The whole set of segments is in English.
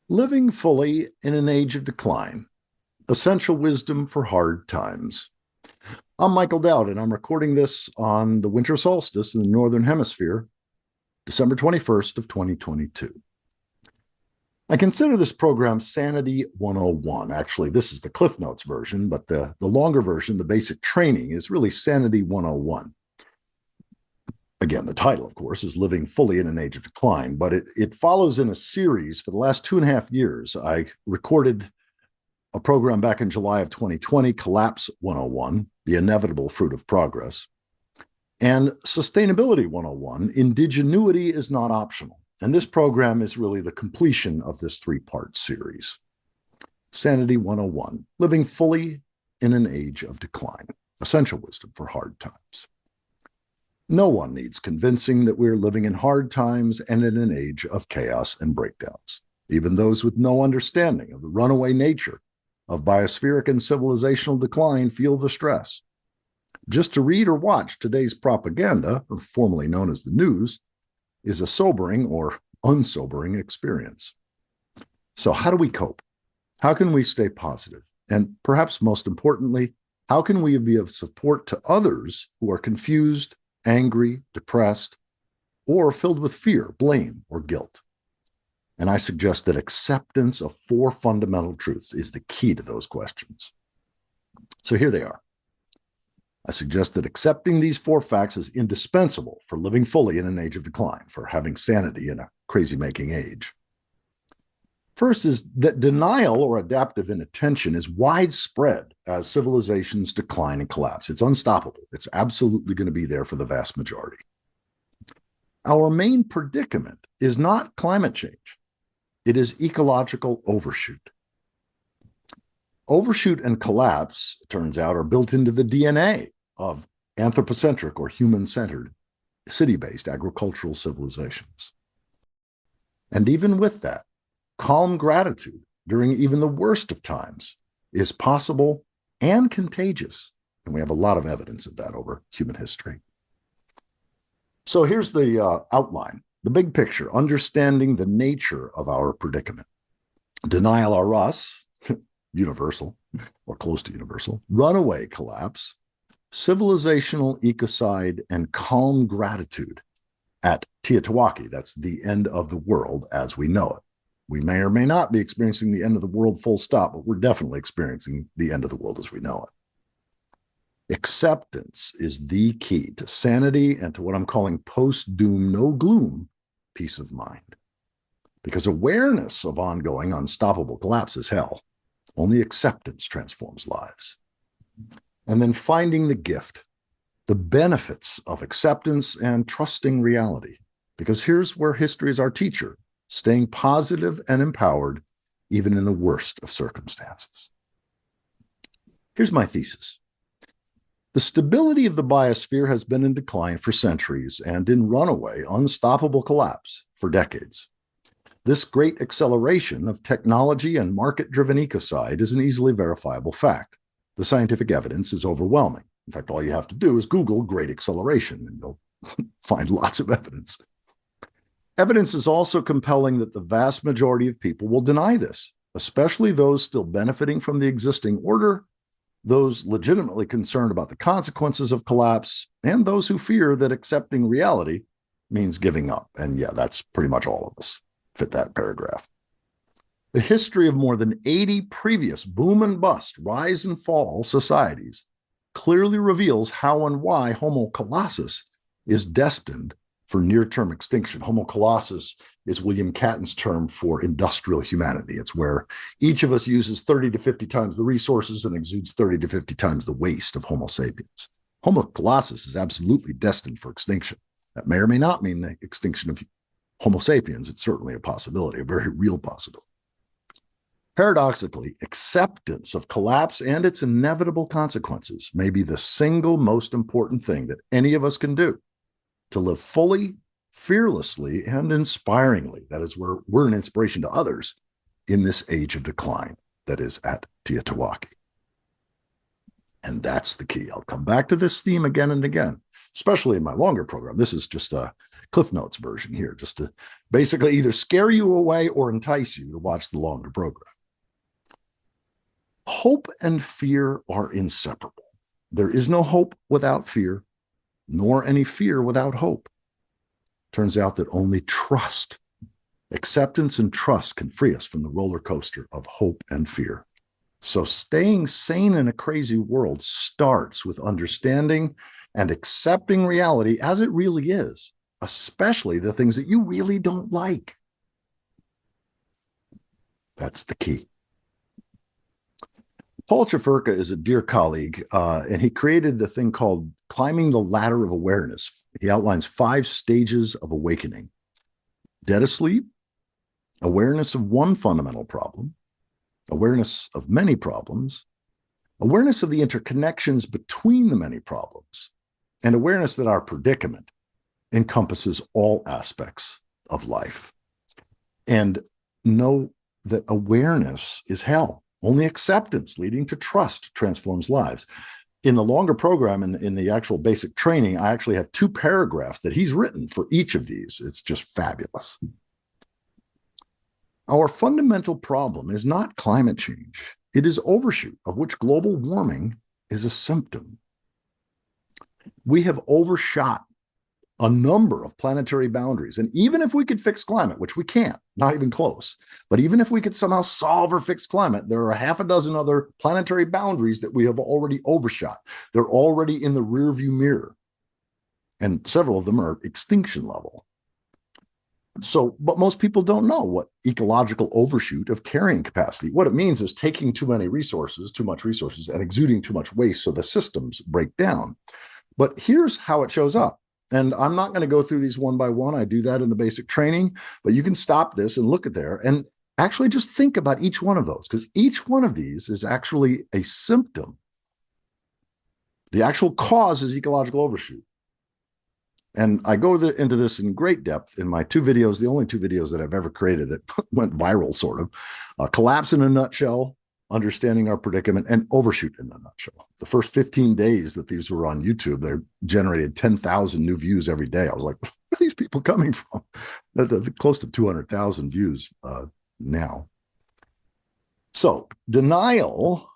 Living fully in an age of decline. Essential wisdom for hard times. I'm Michael Dowd, and I'm recording this on the winter solstice in the Northern Hemisphere, December 21st of 2022. I consider this program Sanity 101. Actually, this is the Cliff Notes version, but the longer version, the basic training, is really Sanity 101. Again, the title, of course, is Living Fully in an Age of Decline, but it follows in a series. For the last 2.5 years, I recorded a program back in July of 2020, Collapse 101, The Inevitable Fruit of Progress, and Sustainability 101, Indigenuity is Not Optional. And this program is really the completion of this three-part series. Sanity 101, Living Fully in an Age of Decline, Essential Wisdom for Hard Times. No one needs convincing that we're living in hard times and in an age of chaos and breakdowns. Even those with no understanding of the runaway nature of biospheric and civilizational decline feel the stress. Just to read or watch today's propaganda, or formerly known as the news, is a sobering or unsobering experience. So how do we cope? How can we stay positive? And perhaps most importantly, how can we be of support to others who are confused, angry, depressed, or filled with fear, blame, or guilt? And I suggest that acceptance of 4 fundamental truths is the key to those questions. So here they are. I suggest that accepting these 4 facts is indispensable for living fully in an age of decline, for having sanity in a crazy-making age. First is that denial or adaptive inattention is widespread as civilizations decline and collapse. It's unstoppable. It's absolutely going to be there for the vast majority. Our main predicament is not climate change. It is ecological overshoot. Overshoot and collapse, it turns out, are built into the DNA of anthropocentric or human-centered, city-based agricultural civilizations. And even with that, calm gratitude during even the worst of times is possible and contagious. And we have a lot of evidence of that over human history. So here's the outline, the big picture, understanding the nature of our predicament. Denial or us, universal or close to universal, runaway collapse, civilizational ecocide, and calm gratitude at Teotihuacan. That's the end of the world as we know it. We may or may not be experiencing the end of the world full stop, but we're definitely experiencing the end of the world as we know it. Acceptance is the key to sanity and to what I'm calling post-doom, no gloom peace of mind. Because awareness of ongoing, unstoppable collapse is hell. Only acceptance transforms lives. And then finding the gift, the benefits of acceptance and trusting reality. Because here's where history is our teacher, staying positive and empowered even in the worst of circumstances. Here's my thesis. The stability of the biosphere has been in decline for centuries and in runaway, unstoppable collapse for decades. This great acceleration of technology and market-driven ecocide is an easily verifiable fact. The scientific evidence is overwhelming. In fact, all you have to do is Google great acceleration and you'll find lots of evidence. Evidence is also compelling that the vast majority of people will deny this, especially those still benefiting from the existing order, those legitimately concerned about the consequences of collapse, and those who fear that accepting reality means giving up. And yeah, that's pretty much all of us fit that paragraph. The history of more than 80 previous boom and bust, rise and fall societies clearly reveals how and why Homo colossus is destined for near-term extinction. Homo colossus is William Catton's term for industrial humanity. It's where each of us uses 30 to 50 times the resources and exudes 30 to 50 times the waste of Homo sapiens. Homo colossus is absolutely destined for extinction. That may or may not mean the extinction of Homo sapiens. It's certainly a possibility, a very real possibility. Paradoxically, acceptance of collapse and its inevitable consequences may be the single most important thing that any of us can do to live fully, fearlessly, and inspiringly. That is, we're an inspiration to others in this age of decline that is at Teotihuacan. And that's the key. I'll come back to this theme again and again, especially in my longer program. This is just a Cliff Notes version here, just to basically either scare you away or entice you to watch the longer program. Hope and fear are inseparable. There is no hope without fear, nor any fear without hope. Turns out that only trust, acceptance and trust can free us from the roller coaster of hope and fear. So staying sane in a crazy world starts with understanding and accepting reality as it really is, especially the things that you really don't like. That's the key. Paul Chafurka is a dear colleague, and he created the thing called climbing the ladder of awareness. He outlines 5 stages of awakening: dead asleep, awareness of one fundamental problem, awareness of many problems, awareness of the interconnections between the many problems, and awareness that our predicament encompasses all aspects of life. And know that awareness is hell. Only acceptance leading to trust transforms lives. In the longer program, in the actual basic training, I actually have 2 paragraphs that he's written for each of these. It's just fabulous. Our fundamental problem is not climate change. It is overshoot, of which global warming is a symptom. We have overshot a number of planetary boundaries. And even if we could fix climate, which we can't, not even close, but even if we could somehow solve or fix climate, there are 6 other planetary boundaries that we have already overshot. They're already in the rearview mirror. And several of them are extinction level. So, but most people don't know what ecological overshoot of carrying capacity. What it means is taking too much resources, and exuding too much waste so the systems break down. But here's how it shows up. And I'm not going to go through these one by one. I do that in the basic training, but you can stop this and look at there and actually just think about each one of those, because each one of these is actually a symptom. The actual cause is ecological overshoot. And I go into this in great depth in my 2 videos, the only 2 videos that I've ever created that went viral, sort of. Collapse in a Nutshell, Understanding Our Predicament, and Overshoot in a Nutshell. The first 15 days that these were on YouTube, they generated 10,000 new views every day. I was like, where are these people coming from? They're close to 200,000 views now. So denial,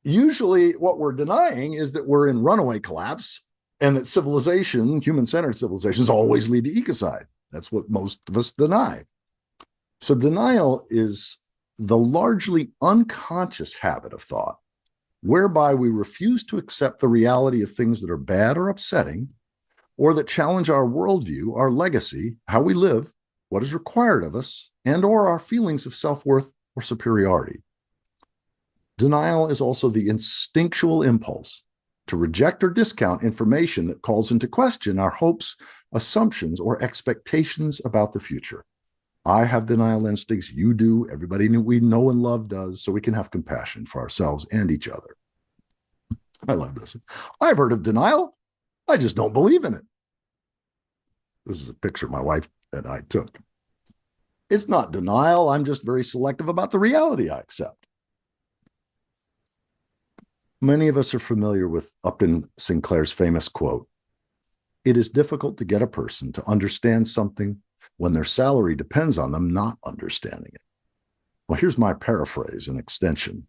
usually what we're denying is that we're in runaway collapse and that civilization, human-centered civilizations, always lead to ecocide. That's what most of us deny. So denial is the largely unconscious habit of thought whereby we refuse to accept the reality of things that are bad or upsetting, or that challenge our worldview, our legacy, how we live, what is required of us, and or our feelings of self-worth or superiority. Denial is also the instinctual impulse to reject or discount information that calls into question our hopes, assumptions, or expectations about the future. I have denial instincts, you do, everybody we know and love does, so we can have compassion for ourselves and each other. I love this. I've heard of denial. I just don't believe in it. This is a picture my wife and I took. It's not denial. I'm just very selective about the reality I accept. Many of us are familiar with Upton Sinclair's famous quote, "It is difficult to get a person to understand something when their salary depends on them not understanding it." Well, here's my paraphrase and extension.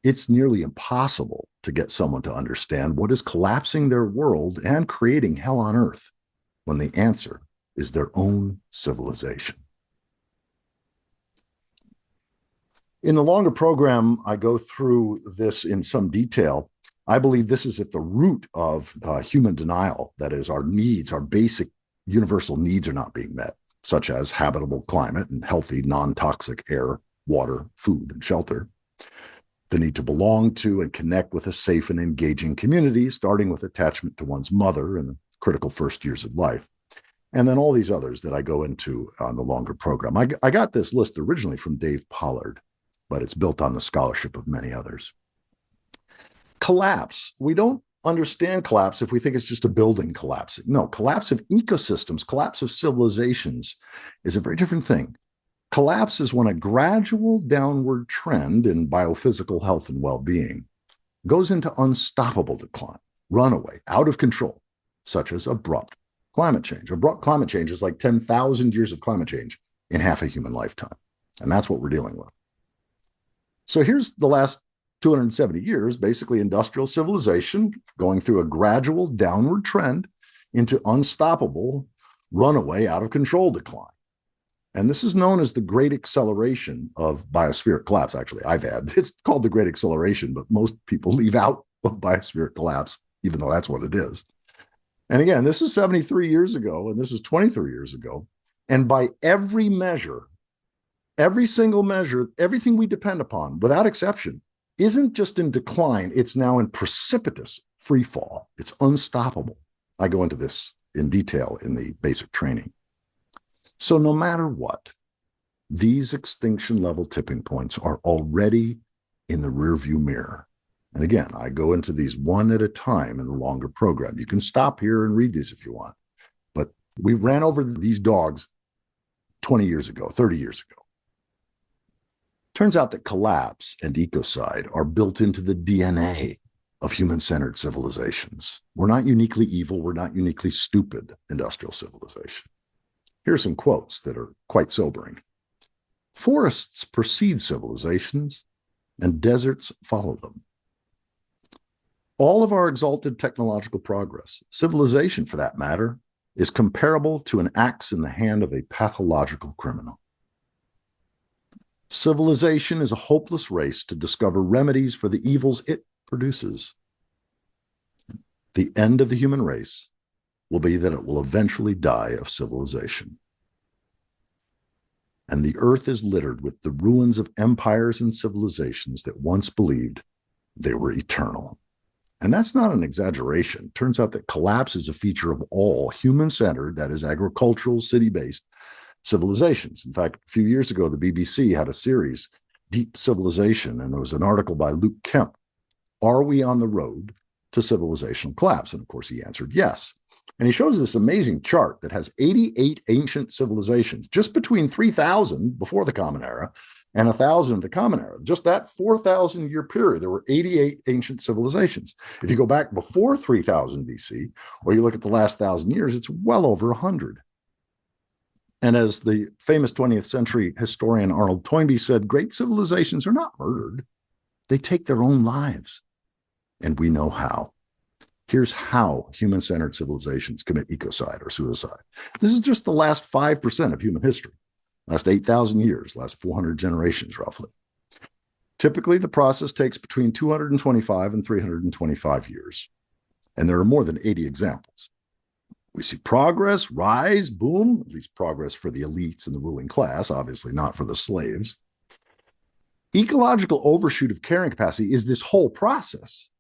It's nearly impossible to get someone to understand what is collapsing their world and creating hell on earth when the answer is their own civilization. In the longer program, I go through this in some detail. I believe this is at the root of human denial. That is, our needs, our basic universal needs are not being met, such as habitable climate and healthy, non-toxic air, water, food, and shelter. The need to belong to and connect with a safe and engaging community, starting with attachment to one's mother in the critical first years of life. And then all these others that I go into on the longer program. I got this list originally from Dave Pollard, but it's built on the scholarship of many others. Collapse. We don't understand collapse if we think it's just a building collapsing. No, collapse of ecosystems, collapse of civilizations is a very different thing. Collapse is when a gradual downward trend in biophysical health and well-being goes into unstoppable decline, runaway, out of control, such as abrupt climate change. Abrupt climate change is like 10,000 years of climate change in half a human lifetime. And that's what we're dealing with. So here's the last 270 years, basically industrial civilization going through a gradual downward trend into unstoppable runaway out of control decline. And this is known as the Great Acceleration of biospheric collapse. Actually, it's called the Great Acceleration, but most people leave out of biospheric collapse, even though that's what it is. And again, this is 73 years ago, and this is 23 years ago. And by every measure, every single measure, everything we depend upon, without exception, isn't just in decline, it's now in precipitous free fall. It's unstoppable. I go into this in detail in the basic training. So no matter what, these extinction level tipping points are already in the rearview mirror. And again, I go into these one at a time in the longer program. You can stop here and read these if you want. But we ran over these dogs 20 years ago, 30 years ago. Turns out that collapse and ecocide are built into the DNA of human-centered civilizations. We're not uniquely evil. We're not uniquely stupid industrial civilization. Here are some quotes that are quite sobering. Forests precede civilizations, and deserts follow them. All of our exalted technological progress, civilization for that matter, is comparable to an axe in the hand of a pathological criminal. Civilization is a hopeless race to discover remedies for the evils it produces. The end of the human race will be that it will eventually die of civilization. And the earth is littered with the ruins of empires and civilizations that once believed they were eternal. And that's not an exaggeration. Turns out that collapse is a feature of all human-centered, that is agricultural, city-based civilizations. In fact, a few years ago, the BBC had a series, Deep Civilization, and there was an article by Luke Kemp. Are we on the road to civilizational collapse? And of course, he answered yes. And he shows this amazing chart that has 88 ancient civilizations, just between 3,000 before the Common Era and 1,000 of the Common Era. Just that 4,000-year period, there were 88 ancient civilizations. If you go back before 3,000 BC, or you look at the last 1,000 years, it's well over 100. And as the famous 20th century historian Arnold Toynbee said, great civilizations are not murdered. They take their own lives. And we know how. Here's how human-centered civilizations commit ecocide or suicide. This is just the last 5% of human history, last 8,000 years, last 400 generations, roughly. Typically, the process takes between 225 and 325 years. And there are more than 80 examples. We see progress, rise, boom, at least progress for the elites and the ruling class, obviously not for the slaves. Ecological overshoot of carrying capacity is this whole process.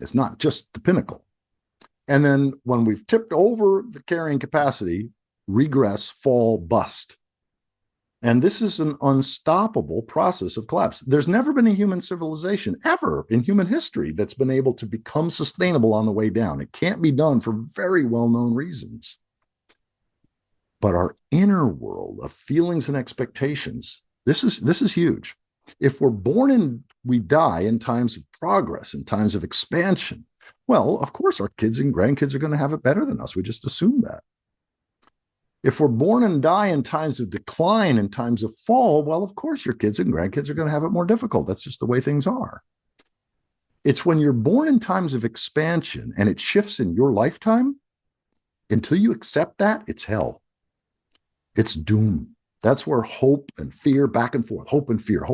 It's not just the pinnacle. And then when we've tipped over the carrying capacity, regress, fall, bust. And this is an unstoppable process of collapse. There's never been a human civilization ever in human history that's been able to become sustainable on the way down. It can't be done for very well-known reasons. But our inner world of feelings and expectations, this is huge. If we're born and we die in times of progress, in times of expansion, well, of course, our kids and grandkids are going to have it better than us. We just assume that. If we're born and die in times of decline, in times of fall, well, of course, your kids and grandkids are going to have it more difficult. That's just the way things are. It's when you're born in times of expansion and it shifts in your lifetime, until you accept that, it's hell. It's doom. That's where hope and fear, back and forth, hope and fear,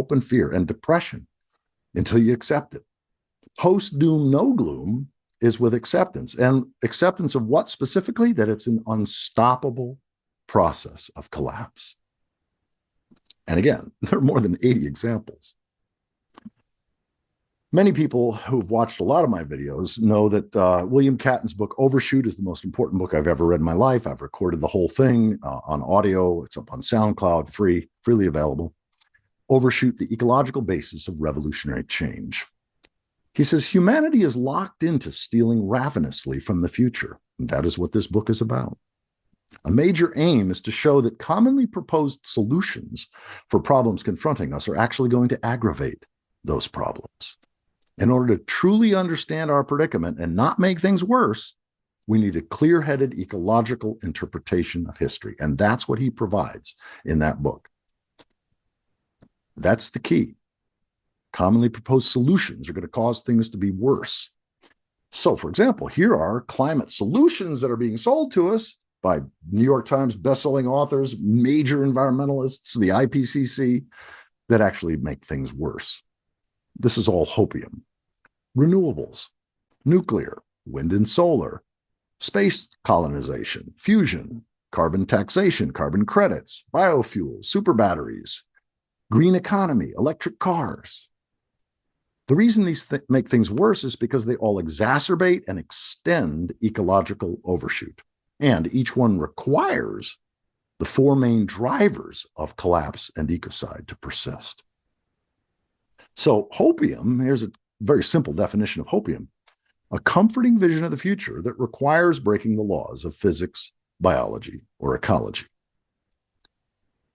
and depression, until you accept it. Post-doom, no gloom is with acceptance. And acceptance of what specifically? That it's an unstoppable process of collapse. And again, there are more than 80 examples. Many people who've watched a lot of my videos know that William Catton's book, Overshoot, is the most important book I've ever read in my life. I've recorded the whole thing on audio. It's up on SoundCloud, freely available. Overshoot, the ecological basis of revolutionary change. He says, humanity is locked into stealing ravenously from the future. And that is what this book is about. A major aim is to show that commonly proposed solutions for problems confronting us are actually going to aggravate those problems. In order to truly understand our predicament and not make things worse, We need a clear-headed ecological interpretation of history. And that's what he provides in that book. That's the key. Commonly proposed solutions are going to cause things to be worse. So, for example, here are climate solutions that are being sold to us by New York Times bestselling authors, major environmentalists, the IPCC, that actually make things worse. This is all hopium. Renewables, nuclear, wind and solar, space colonization, fusion, carbon taxation, carbon credits, biofuels, super batteries, green economy, electric cars. The reason these make things worse is because they all exacerbate and extend ecological overshoot. And each one requires the four main drivers of collapse and ecocide to persist. So hopium, here's a very simple definition of hopium: a comforting vision of the future that requires breaking the laws of physics, biology, or ecology.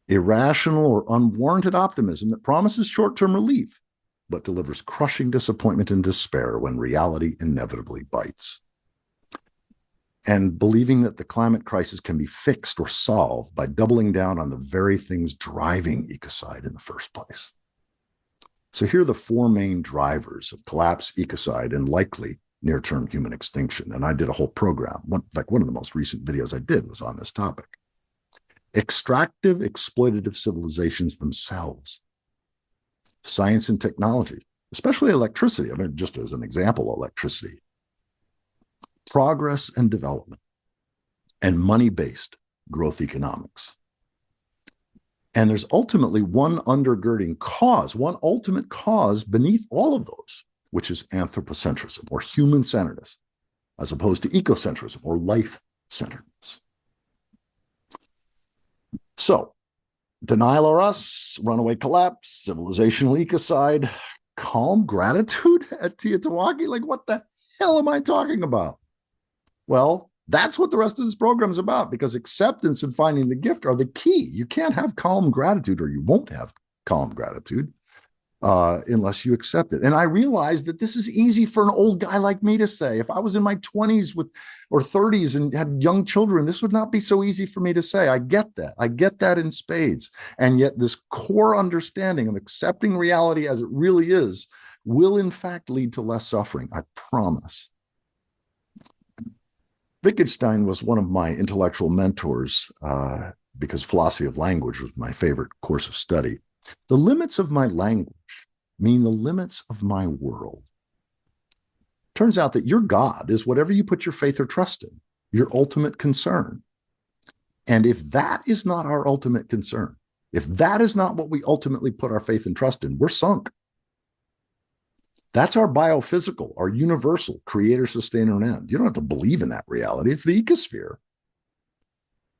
Irrational or unwarranted optimism that promises short-term relief, but delivers crushing disappointment and despair when reality inevitably bites. And believing that the climate crisis can be fixed or solved by doubling down on the very things driving ecocide in the first place. So here are the four main drivers of collapse, ecocide, and likely near-term human extinction. And I did a whole program. In fact, one of the most recent videos I did was on this topic. Extractive, exploitative civilizations themselves. Science and technology, especially electricity. I mean, just as an example, electricity. Progress and development. And money-based growth economics. And there's ultimately one undergirding cause, one ultimate cause beneath all of those, which is anthropocentrism or human-centeredness, as opposed to ecocentrism or life-centeredness. So, denial or us, runaway collapse, civilizational ecocide, calm gratitude at Teotihuacan? Like, what the hell am I talking about? Well, that's what the rest of this program is about, because acceptance and finding the gift are the key. You can't have calm gratitude, or you won't have calm gratitude unless you accept it. And I realized that this is easy for an old guy like me to say. If I was in my 20s or 30s and had young children, this would not be so easy for me to say. I get that. I get that in spades. And yet this core understanding of accepting reality as it really is will in fact lead to less suffering. I promise. Wittgenstein was one of my intellectual mentors because philosophy of language was my favorite course of study. The limits of my language mean the limits of my world. Turns out that your God is whatever you put your faith or trust in, your ultimate concern. And if that is not our ultimate concern, if that is not what we ultimately put our faith and trust in, we're sunk. That's our biophysical, our universal creator, sustainer, and end. You don't have to believe in that reality. It's the ecosphere.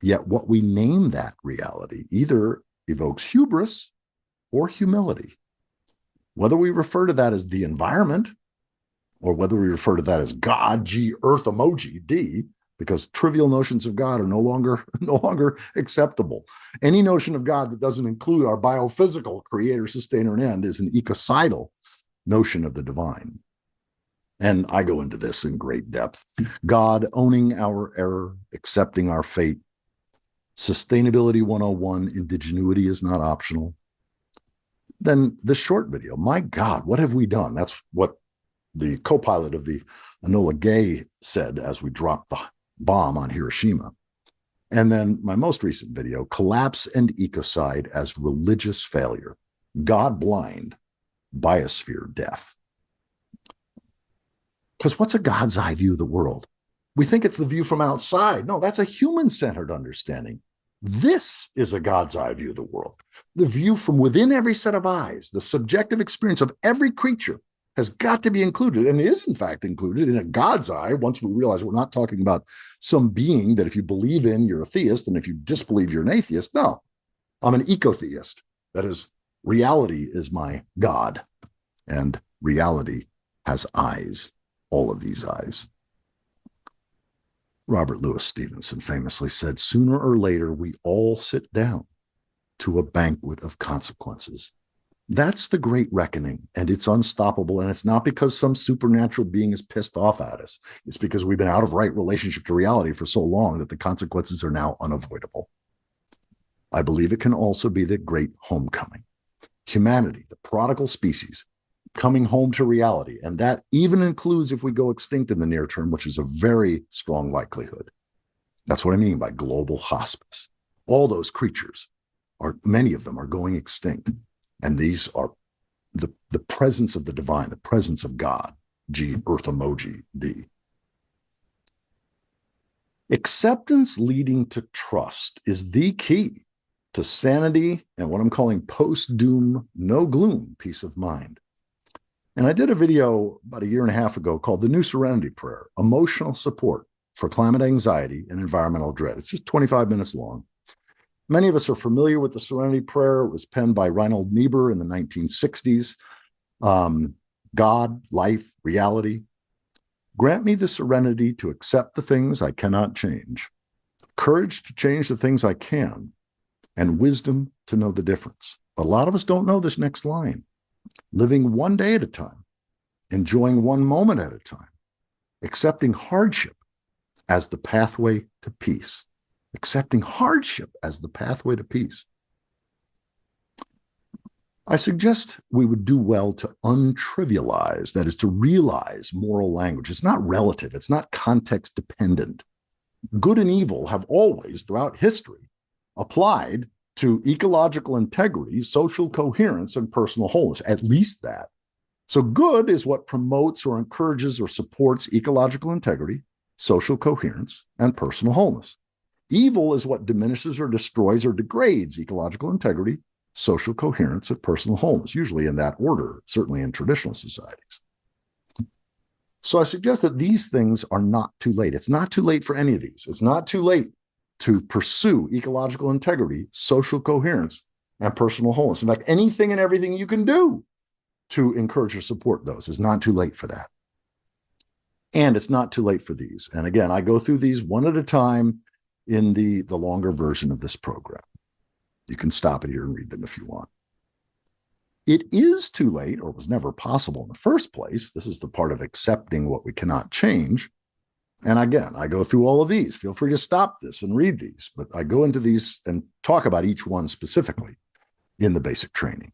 Yet what we name that reality either evokes hubris or humility. Whether we refer to that as the environment, or whether we refer to that as God, G, Earth emoji, D, because trivial notions of God are no longer acceptable. Any notion of God that doesn't include our biophysical creator, sustainer, and end is an ecocidal notion of the divine. And I go into this in great depth. God owning our error, accepting our fate. Sustainability 101, indigenuity is not optional. Then this short video, my God, what have we done? That's what the co-pilot of the Enola Gay said as we dropped the bomb on Hiroshima. And then my most recent video, Collapse and Ecocide as Religious Failure, God blind, biosphere deaf. Because what's a God's eye view of the world? We think it's the view from outside. No, that's a human-centered understanding. This is a God's eye view of the world. The view from within every set of eyes, the subjective experience of every creature has got to be included, and is in fact included in a God's eye once we realize we're not talking about some being that if you believe in, you're a theist, and if you disbelieve, you're an atheist. No, I'm an ecotheist. That is, reality is my God, and reality has eyes, all of these eyes. Robert Louis Stevenson famously said, sooner or later, we all sit down to a banquet of consequences. That's the great reckoning, and it's unstoppable. And it's not because some supernatural being is pissed off at us. It's because we've been out of right relationship to reality for so long that the consequences are now unavoidable. I believe it can also be the great homecoming. Humanity, the prodigal species, coming home to reality. And that even includes if we go extinct in the near term, which is a very strong likelihood. That's what I mean by global hospice. All those creatures, many of them are going extinct. And these are the presence of the divine, the presence of God. G, earth emoji, D. Acceptance leading to trust is the key to sanity and what I'm calling post-doom, no gloom peace of mind. And I did a video about a year and a half ago called The New Serenity Prayer, Emotional Support for Climate Anxiety and Environmental Dread. It's just 25 minutes long. Many of us are familiar with the Serenity Prayer. It was penned by Reinhold Niebuhr in the 1960s. God, life, reality. Grant me the serenity to accept the things I cannot change, courage to change the things I can, and wisdom to know the difference. But a lot of us don't know this next line. Living one day at a time, enjoying one moment at a time, accepting hardship as the pathway to peace. Accepting hardship as the pathway to peace. I suggest we would do well to untrivialize, that is, to realize moral language. It's not relative, it's not context dependent. Good and evil have always, throughout history, applied to ecological integrity, social coherence, and personal wholeness, at least that. So good is what promotes or encourages or supports ecological integrity, social coherence, and personal wholeness. Evil is what diminishes or destroys or degrades ecological integrity, social coherence, and personal wholeness, usually in that order, certainly in traditional societies. So I suggest that these things are not too late. It's not too late for any of these. It's not too late to pursue ecological integrity, social coherence, and personal wholeness. In fact, anything and everything you can do to encourage or support those is not too late for that. And it's not too late for these. And again, I go through these one at a time in the longer version of this program. You can stop it here and read them if you want. It is too late, or was never possible in the first place. This is the part of accepting what we cannot change. And again, I go through all of these. Feel free to stop this and read these, but I go into these and talk about each one specifically in the basic training.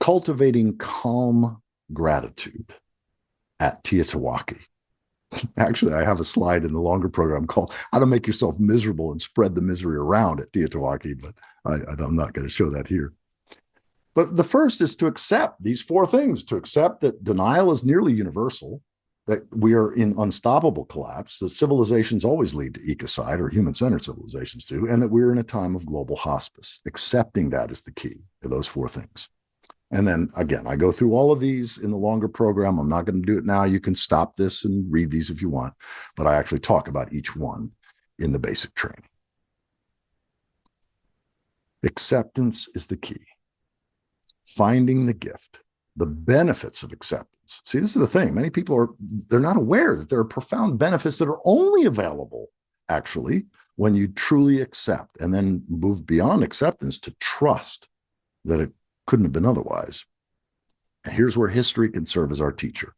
Cultivating calm gratitude at Teotihuacan. Actually, I have a slide in the longer program called How to Make Yourself Miserable and Spread the Misery Around at Teotihuacan, but I'm not going to show that here. But the first is to accept these four things, to accept that denial is nearly universal, that we are in unstoppable collapse, that civilizations always lead to ecocide, or human-centered civilizations do, and that we're in a time of global hospice. Accepting that is the key to those four things. And then again, I go through all of these in the longer program. I'm not going to do it now. You can stop this and read these if you want, but I actually talk about each one in the basic training. Acceptance is the key. Finding the gift, the benefits of acceptance. See, this is the thing. Many people they're not aware that there are profound benefits that are only available, actually, when you truly accept and then move beyond acceptance to trust that it couldn't have been otherwise. And here's where history can serve as our teacher.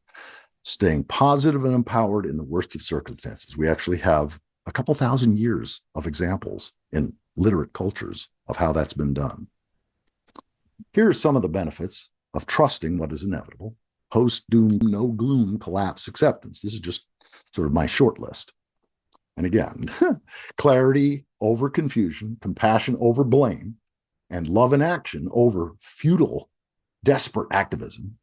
Staying positive and empowered in the worst of circumstances. We actually have a couple thousand years of examples in literate cultures of how that's been done. Here are some of the benefits of trusting what is inevitable. Post-doom, no gloom, collapse, acceptance. This is just sort of my short list. And again, clarity over confusion, compassion over blame, and love in action over futile, desperate activism.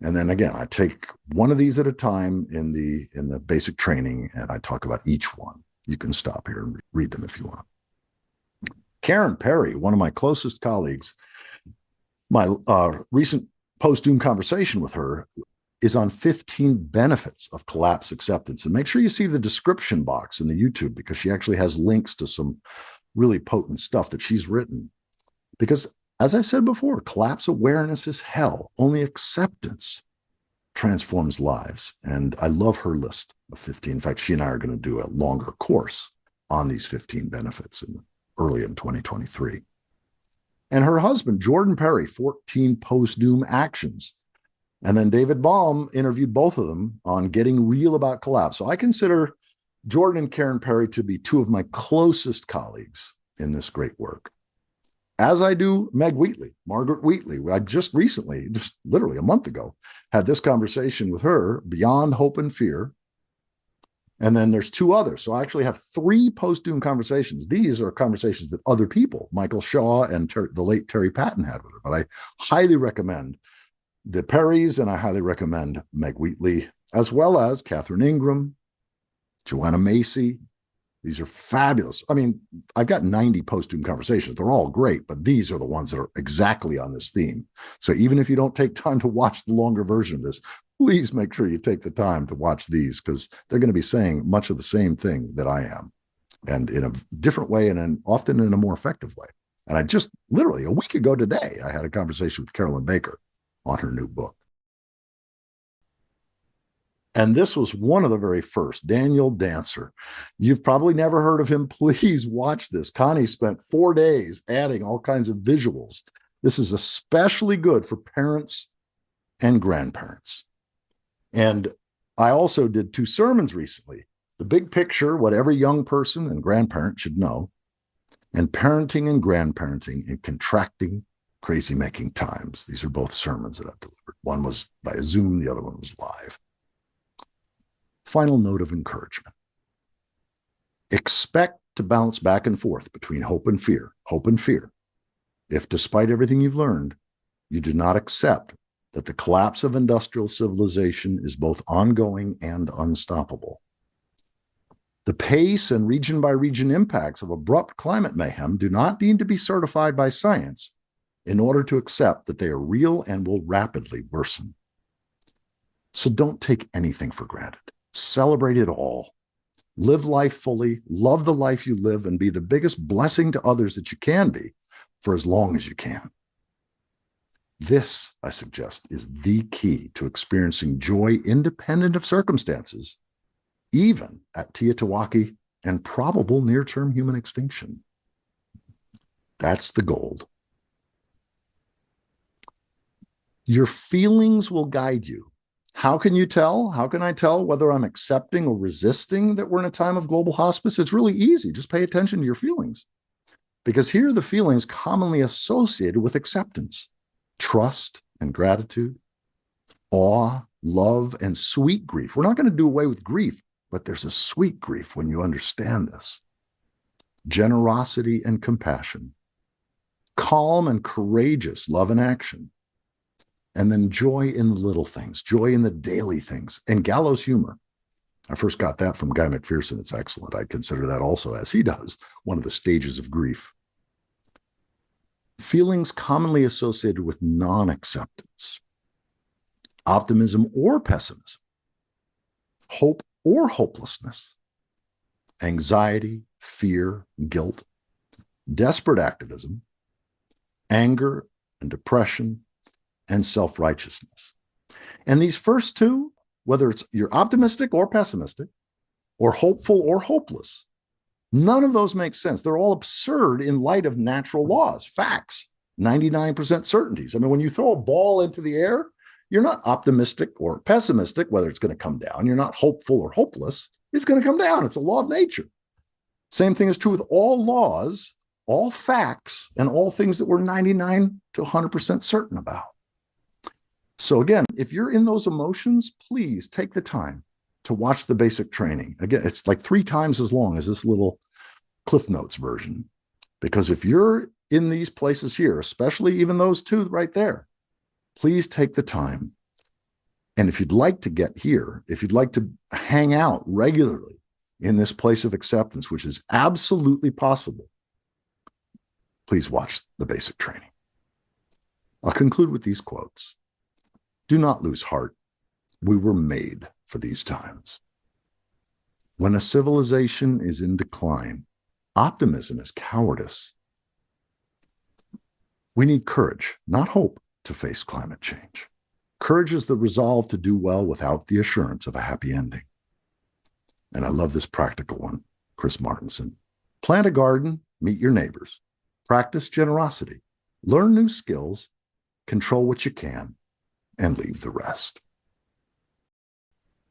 And then again, I take one of these at a time in the basic training, and I talk about each one. You can stop here and read them if you want. Karen Perry, one of my closest colleagues, my recent post-doom conversation with her is on 15 benefits of collapse acceptance. And make sure you see the description box in the YouTube, because she actually has links to some really potent stuff that she's written. Because, as I've said before, collapse awareness is hell. Only acceptance transforms lives. And I love her list of 15. In fact, she and I are going to do a longer course on these 15 benefits early in 2023. And her husband, Jordan Perry, 14 Post-Doom Actions. And then David Baum interviewed both of them on Getting Real About Collapse. So I consider Jordan and Karen Perry to be two of my closest colleagues in this great work. As I do Meg Wheatley, Margaret Wheatley. I just recently, just literally a month ago, had this conversation with her, Beyond Hope and Fear. And then there's two others. So I actually have three post-doom conversations. These are conversations that other people, Michael Shaw and the late Terry Patton, had with her. But I highly recommend the Perrys, and I highly recommend Meg Wheatley, as well as Catherine Ingram, Joanna Macy. These are fabulous. I mean, I've got 90 post-doom conversations. They're all great, but these are the ones that are exactly on this theme. So even if you don't take time to watch the longer version of this, please make sure you take the time to watch these, because they're going to be saying much of the same thing that I am, and in a different way, and often in a more effective way. And I just literally a week ago today, I had a conversation with Carolyn Baker on her new book. And this was one of the very first, Daniel Dancer. You've probably never heard of him. Please watch this. Connie spent 4 days adding all kinds of visuals. This is especially good for parents and grandparents. And I also did 2 sermons recently. The Big Picture, what every young person and grandparent should know, and Parenting and Grandparenting in Contracting Crazy-Making Times. These are both sermons that I've delivered. One was by Zoom, the other one was live. Final note of encouragement. Expect to bounce back and forth between hope and fear, if despite everything you've learned, you do not accept that the collapse of industrial civilization is both ongoing and unstoppable. The pace and region by region impacts of abrupt climate mayhem do not need to be certified by science in order to accept that they are real and will rapidly worsen. So don't take anything for granted. Celebrate it all. Live life fully, love the life you live, and be the biggest blessing to others that you can be for as long as you can. This, I suggest, is the key to experiencing joy independent of circumstances, even at Teotihuacan and probable near-term human extinction. That's the gold. Your feelings will guide you. How can you tell? How can I tell whether I'm accepting or resisting that we're in a time of global hospice? It's really easy. Just pay attention to your feelings, because here are the feelings commonly associated with acceptance: trust and gratitude, awe, love, and sweet grief. We're not going to do away with grief, but there's a sweet grief when you understand this. Generosity and compassion, calm and courageous love and action, and then joy in the little things, joy in the daily things, and gallows humor. I first got that from Guy McPherson. It's excellent. I consider that also, as he does, one of the stages of grief. Feelings commonly associated with non-acceptance, optimism or pessimism, hope or hopelessness, anxiety, fear, guilt, desperate activism, anger and depression, and self-righteousness. And these first two, whether it's you're optimistic or pessimistic, or hopeful or hopeless, none of those make sense. They're all absurd in light of natural laws, facts, 99% certainties. I mean, when you throw a ball into the air, you're not optimistic or pessimistic whether it's going to come down. You're not hopeful or hopeless. It's going to come down. It's a law of nature. Same thing is true with all laws, all facts, and all things that we're 99 to 100% certain about. So again, if you're in those emotions, please take the time to watch the basic training. Again, it's like 3 times as long as this little Cliff Notes version. Because if you're in these places here, especially even those 2 right there, please take the time. And if you'd like to get here, if you'd like to hang out regularly in this place of acceptance, which is absolutely possible, please watch the basic training. I'll conclude with these quotes. Do not lose heart. We were made for these times. When a civilization is in decline, optimism is cowardice. We need courage, not hope, to face climate change. Courage is the resolve to do well without the assurance of a happy ending. And I love this practical one, Chris Martinson. Plant a garden, meet your neighbors. Practice generosity. Learn new skills, control what you can, and leave the rest.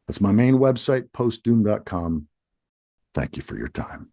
That's my main website, postdoom.com. Thank you for your time.